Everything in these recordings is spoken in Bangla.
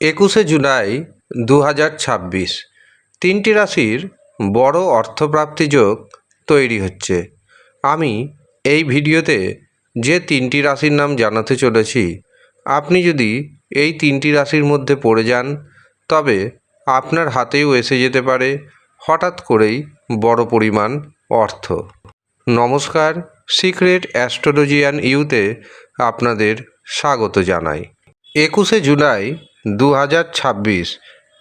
21শে জুলাই 2026 তিনটি রাশির বড় অর্থপ্রাপ্তি যোগ তৈরি হচ্ছে। আমি এই ভিডিওতে যে তিনটি রাশির নাম জানাতে চলেছি, আপনি যদি এই তিনটি রাশির মধ্যে পড়ে যান তবে আপনার হাতেও এসে যেতে পারে হঠাৎ করেই বড় পরিমাণ অর্থ। নমস্কার, সিক্রেট অ্যাস্ট্রোলজিয়ান ইউতে আপনাদের স্বাগত জানাই। 21শে জুলাই 2026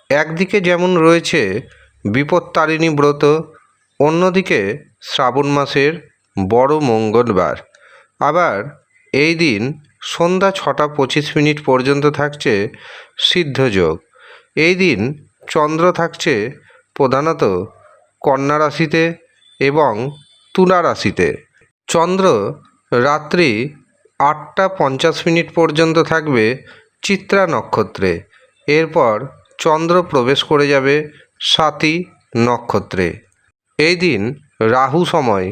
একদিকে যেমন রয়েছে বিপত্তারিণী ব্রত, অন্যদিকে শ্রাবণ মাসের বড় মঙ্গলবার। আবার এই দিন সন্ধ্যা 6:25 পর্যন্ত থাকছে সিদ্ধযোগ। এই দিন চন্দ্র থাকছে প্রধানত কন্যা রাশিতে এবং তুলা রাশিতে। চন্দ্র রাত্রি 8:50 পর্যন্ত থাকবে চিত্রা নক্ষত্রে। এরপর চন্দ্র প্রবেশ করে যাবে স্বাতী নক্ষত্রে। এই দিন রাহু সময়,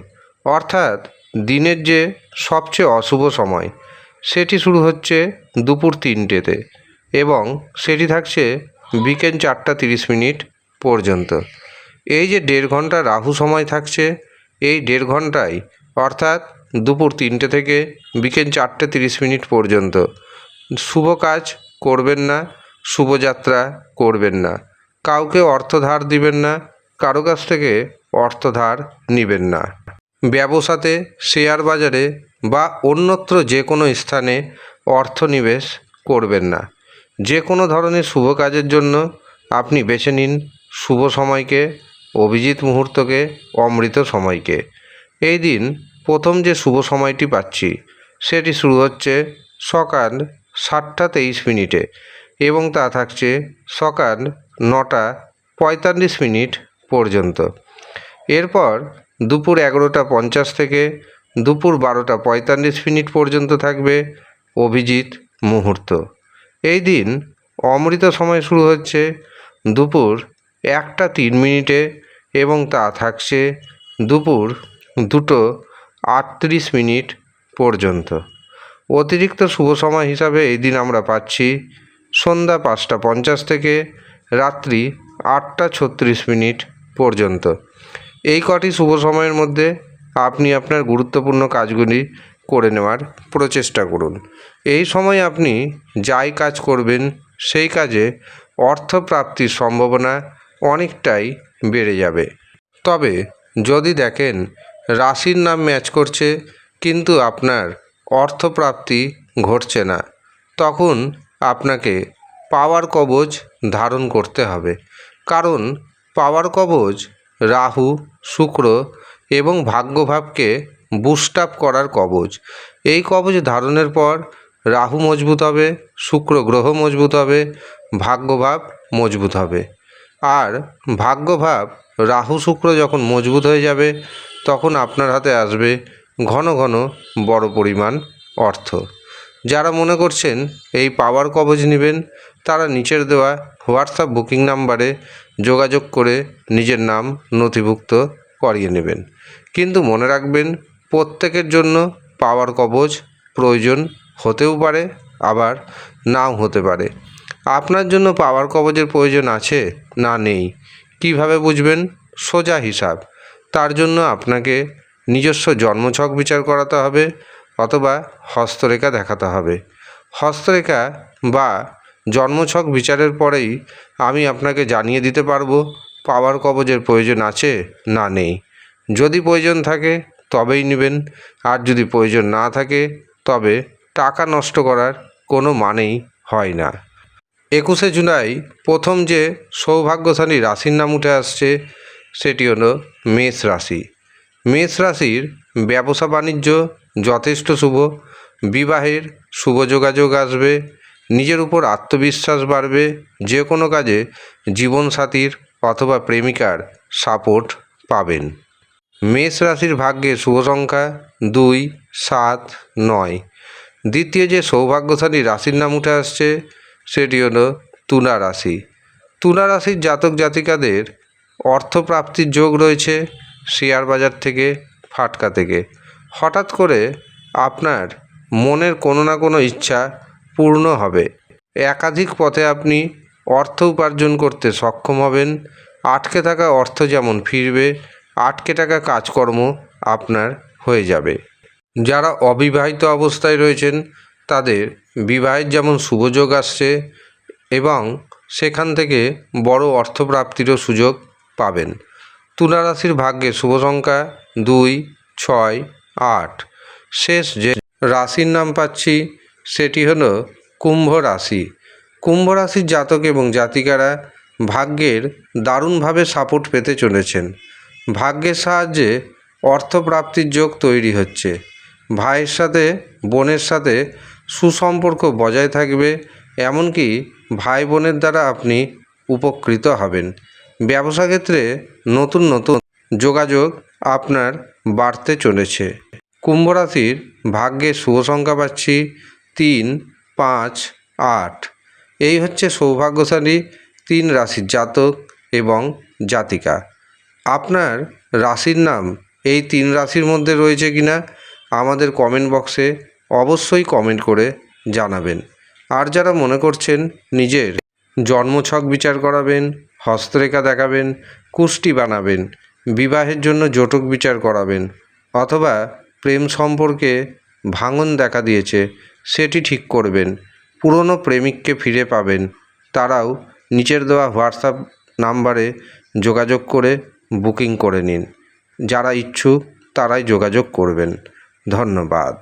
অর্থাৎ দিনের যে সবচেয়ে অশুভ সময়, সেটি শুরু হচ্ছে দুপুর 3টেতে এবং সেটি থাকছে বিকেল 4:30 পর্যন্ত। এই যে 1.5 ঘন্টা রাহু সময় থাকছে, এই 1.5 ঘন্টায় অর্থাৎ দুপুর 3টে থেকে বিকেল 4:30 পর্যন্ত শুভ কাজ করবেন না, শুভযাত্রা করবেন না, কাউকে অর্থ ধার দিবেন না, কারো কাছ থেকে অর্থ ধার নেবেন না। ব্যবসাতে, শেয়ার বাজারে বা অন্যত্র যে কোনো স্থানে অর্থ নিবেশ করবেন না। যে কোনো ধরনের শুভ কাজের জন্য আপনি বেছে নিন শুভ সময়কে, অভিজিৎ মুহূর্তকে, অমৃত সময়কে। এই দিন প্রথম যে শুভ সময়টি পাচ্ছি সেটি শুরু হচ্ছে সকাল 7:23 এবং তা থাকছে সকাল 9:45 পর্যন্ত। এরপর দুপুর 11:50 থেকে দুপুর 12:45 পর্যন্ত থাকবে অভিজিৎ মুহূর্ত। এই দিন অমৃত সময় শুরু হচ্ছে দুপুর 1:03 এবং তা থাকছে দুপুর 2:38 পর্যন্ত। অতিরিক্ত শুভ সময় হিসাবে এই দিন আমরা পাচ্ছি সন্ধ্যা 5:50 থেকে রাত্রি 8:36 পর্যন্ত। এই কটি শুভ সময়ের মধ্যে আপনি আপনার গুরুত্বপূর্ণ কাজগুলি করে নেওয়ার প্রচেষ্টা করুন। এই সময় আপনি যাই কাজ করবেন সেই কাজে অর্থপ্রাপ্তির সম্ভাবনা অনেকটাই বেড়ে যাবে। তবে যদি দেখেন রাশির নাম ম্যাচ করছে কিন্তু আপনার অর্থপ্রাপ্তি ঘটছে না, তখন আপনাকে পাওয়ার কবচ ধারণ করতে হবে। কারণ পাওয়ার কবচ রাহু, শুক্র এবং ভাগ্যভাবকে বুস্ট আপ করার কবচ। এই কবচ ধারণের পর রাহু মজবুত হবে, শুক্র গ্রহ মজবুত হবে, ভাগ্যভাব মজবুত হবে। আর ভাগ্যভাব রাহু শুক্র যখন মজবুত হয়ে যাবে তখন আপনার হাতে আসবে ঘন ঘন বড় পরিমাণ অর্থ। যারা মনে করছেন এই পাওয়ার কবচ নেবেন তারা নিচের দেওয়া হোয়াটসঅ্যাপ বুকিং নাম্বারে যোগাযোগ করে নিজের নাম নথিভুক্ত করিয়ে নেবেন। কিন্তু মনে রাখবেন, প্রত্যেকের জন্য পাওয়ার কবচ প্রয়োজন হতেও পারে, আবার নাও হতে পারে। আপনার জন্য পাওয়ার কবচের প্রয়োজন আছে না নেই কিভাবে বুঝবেন? সোজা হিসাব। তার জন্য আপনাকে নিজস্ব জন্মছক বিচার করাতে হবে অথবা হস্তরেখা দেখাতে হবে। হস্তরেখা বা জন্মছক বিচারের পরেই আমি আপনাকে জানিয়ে দিতে পারবো পাওয়ার কবচের প্রয়োজন আছে না নেই। যদি প্রয়োজন থাকে তবেই নেবেন, আর যদি প্রয়োজন না থাকে তবে টাকা নষ্ট করার কোনো মানেই হয় না। 21শে জুলাই প্রথম যে সৌভাগ্যশালী রাশির নাম উঠে আসছে সেটি হলো মেষ রাশি। মেষ রাশির ব্যবসা বাণিজ্য যথেষ্ট শুভ, বিবাহের শুভ যোগাযোগ আসবে, নিজের উপর আত্মবিশ্বাস বাড়বে, যে কোনো কাজে জীবনসাথীর অথবা প্রেমিকার সাপোর্ট পাবেন। মেষ রাশির ভাগ্যে শুভ সংখ্যা 2, 7, 9। দ্বিতীয় যে সৌভাগ্যশালী রাশির নাম উঠে আসছে সেটি হলো তুলা রাশি। তুলা রাশির জাতক জাতিকাদের অর্থপ্রাপ্তির যোগ রয়েছে শেয়ার বাজার থেকে, ফাটকা থেকে। হঠাৎ করে আপনার মনের কোনো না কোনো ইচ্ছা পূর্ণ হবে। একাধিক পথে আপনি অর্থ উপার্জন করতে সক্ষম হবেন। আটকে থাকা অর্থ যেমন ফিরবে, আটকে থাকা কাজকর্ম আপনার হয়ে যাবে। যারা অবিবাহিত অবস্থায় রয়েছেন তাদের বিবাহের যেমন শুভযোগ আসছে এবং সেখান থেকে বড় অর্থপ্রাপ্তিরও সুযোগ পাবেন। তুলা রাশির ভাগ্যে শুভ সংখ্যা 2, 6, 8। শেষ যে রাশির নাম পাচ্ছি সেটি হলো কুম্ভ রাশি। কুম্ভ রাশির জাতক এবং জাতিকারা ভাগ্যের দারুণভাবে সাপোর্ট পেতে চলেছেন। ভাগ্যের সাহায্যে অর্থপ্রাপ্তির যোগ তৈরি হচ্ছে। ভাইয়ের সাথে বোনের সাথে সুসম্পর্ক বজায় থাকবে, এমনকি ভাই বোনের দ্বারা আপনি উপকৃত হবেন। ব্যবসা ক্ষেত্রে নতুন নতুন যোগাযোগ আপনার বাড়তে চলেছে। কুম্ভ রাশির ভাগ্যে শুভ সংখ্যা পাচ্ছি 3, 5, 8। এই হচ্ছে সৌভাগ্যশালী 3 রাশির জাতক এবং জাতিকা। আপনার রাশির নাম এই 3 রাশির মধ্যে রয়েছে কিনা আমাদের কমেন্ট বক্সে অবশ্যই কমেন্ট করে জানাবেন। আর যারা মনে করছেন নিজের জন্মছক বিচার করাবেন, হস্তরেখা দেখাবেন, কুষ্টি বানাবেন, বিবাহের জন্য জটক বিচার করাবেন, অথবা প্রেম সম্পর্কে ভাঙন দেখা দিয়েছে সেটি ঠিক করবেন, পুরনো প্রেমিককে ফিরে পাবেন, তারাও নিচের দেওয়া হোয়াটসঅ্যাপ নাম্বারে যোগাযোগ করে বুকিং করে নিন। যারা ইচ্ছুক তারাই যোগাযোগ করবেন। ধন্যবাদ।